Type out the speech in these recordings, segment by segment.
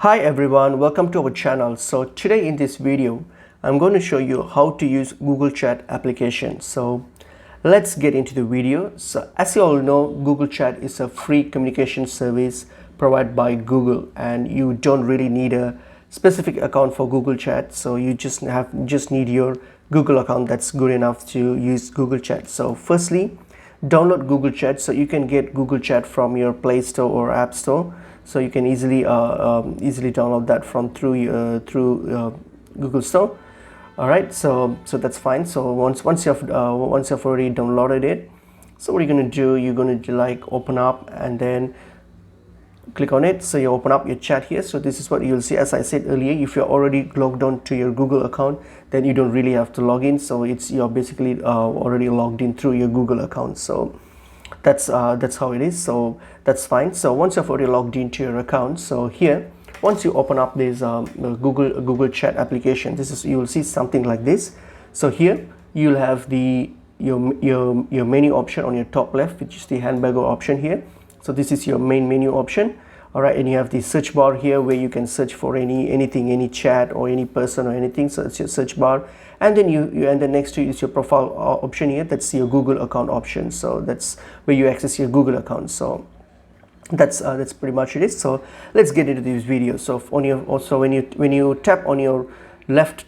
Hi everyone, welcome to our channel. So today in this video I'm going to show you how to use Google Chat application. So let's get into the video. So as you all know, Google Chat is a free communication service provided by Google, and you don't really need a specific account for Google Chat. So you just need your Google account that's good enough to use Google Chat. So firstly, download Google Chat. So you can get Google Chat from your Play Store or App Store. So you can easily download that from through Google Store. All right, so that's fine. So once you've already downloaded it, so what you're going to do, you're going to like open up and then click on it. So you open up your chat here. So this is what you'll see. As I said earlier, if you're already logged on to your Google account, then you don't really have to log in. So you're basically already logged in through your Google account. So that's how it is. So that's fine. So once you've already logged into your account, so here once you open up this Google Chat application, you will see something like this. So here you'll have your menu option on your top left, which is the hamburger option here. So this is your main menu option. All right, and you have the search bar here where you can search for anything, any chat or any person or anything. So it's your search bar, and then and then next to it is your profile option here. That's your Google account option. So that's where you access your Google account. So that's pretty much it is. So let's get into this video. So when you tap on your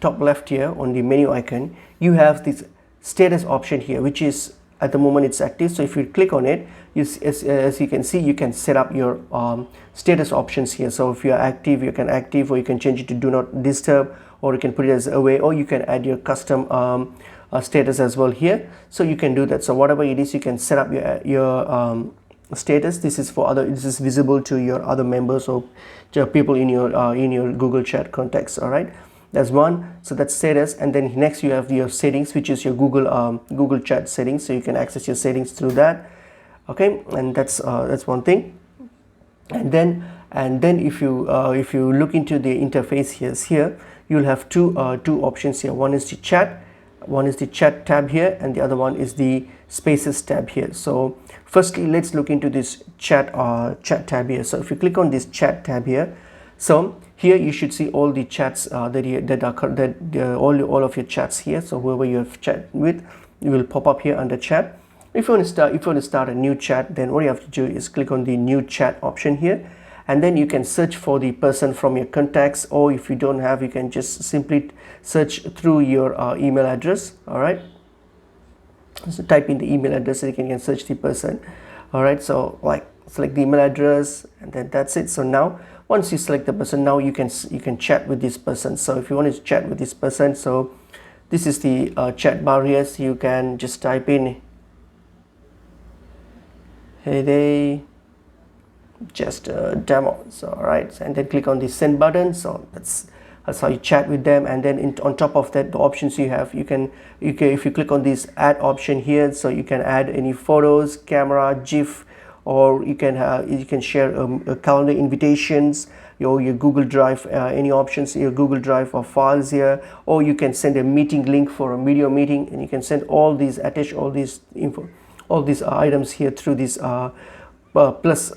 top left here on the menu icon, you have this status option here, which is at the moment it's active. So if you click on it, as you can see, you can set up your status options here. So if you are active, you can active, or you can change it to do not disturb, or you can put it as away, or you can add your custom status as well here. So you can do that. So whatever it is, you can set up your status. This is visible to your other members or people in your Google Chat contacts. All right, that's one. So that's status. And then next you have your settings, which is your Google Chat settings. So you can access your settings through that. Okay, and that's one thing. And then if you look into the interface here you'll have two options here. One is the chat tab here, and the other one is the spaces tab here. So firstly, let's look into this chat tab here. So if you click on this chat tab here, so here you should see all the chats all of your chats here. So whoever you have chat with, you will pop up here under chat. If you want to start a new chat, then what you have to do is click on the new chat option here, and then you can search for the person from your contacts, or if you don't have, you can just simply search through your email address. All right, so type in the email address and you can search the person. All right, so like select the email address, and then that's it. So now once you select the person, now you can chat with this person. So if you want to chat with this person, so this is the chat bar here. So you can just type in, hey they, just a demo. So all right, and then click on the send button. So that's how you chat with them. And then on top of that, the options you have, you can if you click on this add option here, so you can add any photos, camera, GIF, or you can share calendar invitations, your Google Drive, any options, your Google Drive or files here, or you can send a meeting link for a video meeting, and you can send all these, attach all these items here through this plus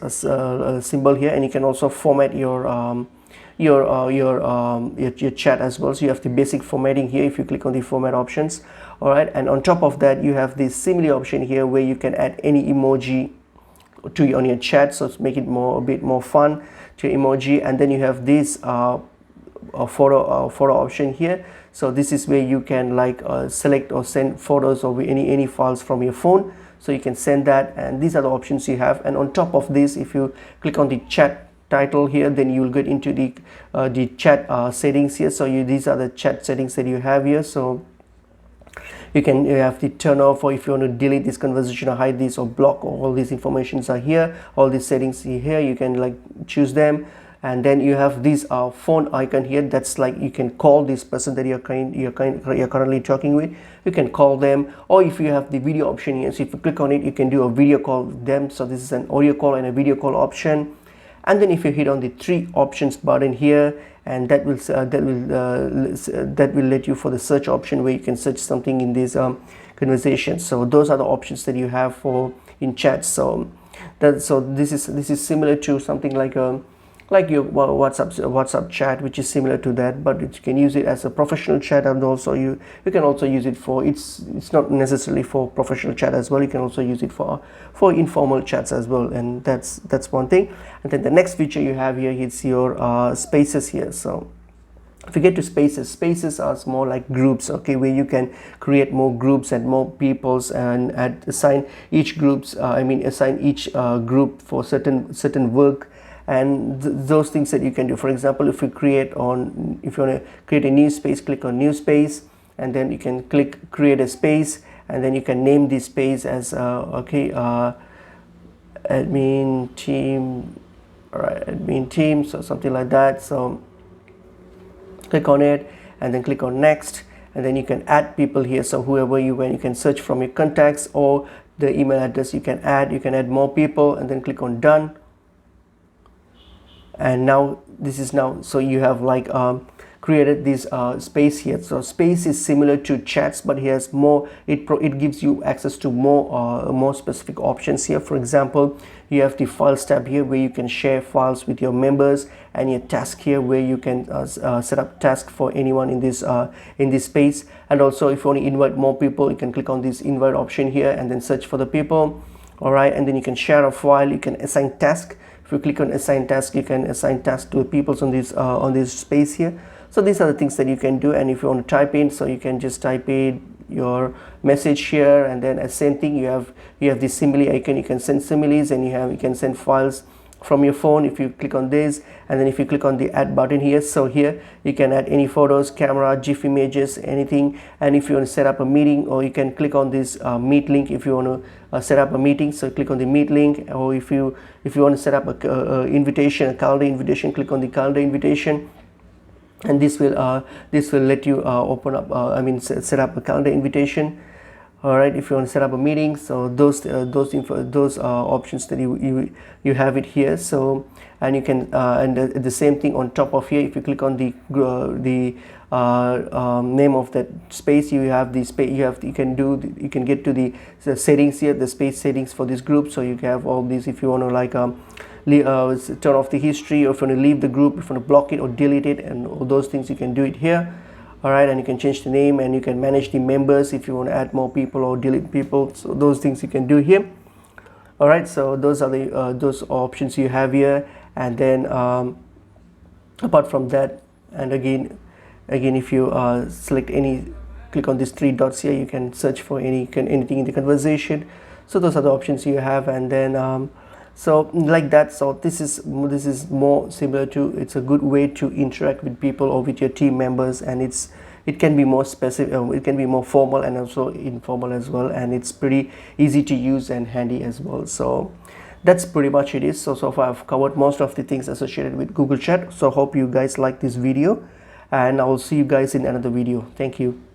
symbol here. And you can also format your chat as well. So you have the basic formatting here if you click on the format options. All right, and on top of that, you have the simile option here where you can add any emoji on your chat, so to make it a bit more fun to emoji. And then you have this photo option here. So this is where you can select or send photos or any files from your phone. So you can send that, and these are the options you have. And on top of this, if you click on the chat title here, then you will get into the chat settings here. So these are the chat settings that you have here. So you have the turn off, or if you want to delete this conversation or hide this or block, all these informations are here. All these settings here, you can choose them. And then you have this phone icon here. That's like you can call this person that you're currently talking with. You can call them, or if you have the video option here, so if you click on it, you can do a video call with them. So this is an audio call and a video call option. And then if you hit on the 3 options button here, and that will let you for the search option, where you can search something in this conversation. So those are the options that you have in chat. So this is similar to something like like your WhatsApp chat, which is similar to that, but you can use it as a professional chat, and also you can also use it for, it's not necessarily for professional chat as well. You can also use it for informal chats as well, and that's one thing. And then the next feature you have here is your spaces here. So if you get to spaces are more like groups, okay, where you can create more groups and more peoples, and assign each assign each group for certain work, and those things that you can do. For example, if you want to create a new space, click on new space, and then you can click create a space, and then you can name this space as admin team, all right, admin teams or something like that. So click on it and then click on next, and then you can add people here. So whoever you can search from your contacts or the email address, you can add more people, and then click on done. And now this is so you have created this space here. So space is similar to chats, but here's more, it gives you access to more specific options here. For example, you have the files tab here where you can share files with your members, and your task here where you can set up task for anyone in this space. And also if you want to invite more people, you can click on this invite option here and then search for the people. All right, and then you can share a file, you can assign task. If you click on assign task, you can assign task to the people on this space here. So these are the things that you can do. And if you want to type in, so you can just type in your message here, and then as same thing, you have this simile icon. You can send similes, and you can send files from your phone if you click on this. And then if you click on the add button here, so here you can add any photos, camera, GIF images, anything. And if you want to set up a meeting, or you can click on this meet link if you want to set up a meeting. So click on the meet link, or if you want to set up a invitation, a calendar invitation, click on the calendar invitation, and this will let you open up set up a calendar invitation. All right, if you want to set up a meeting, so those options that you have it here. So, and you can and the same thing on top of here. If you click on the name of that space, you have the space. You can get to the settings here, the space settings for this group. So you have all these. If you want to turn off the history, or if you want to leave the group, if you want to block it or delete it, and all those things, you can do it here. All right, and you can change the name, and you can manage the members if you want to add more people or delete people. So those things you can do here. All right, so those are the those options you have here. And then apart from that, and again if you select click on these three dots here, you can search for anything in the conversation. So those are the options you have. And then so like that. So this is more similar to, it's a good way to interact with people or with your team members, and it can be more specific, it can be more formal and also informal as well, and it's pretty easy to use and handy as well. So that's pretty much it is. So far I've covered most of the things associated with Google Chat. So hope you guys like this video, and I will see you guys in another video. Thank you.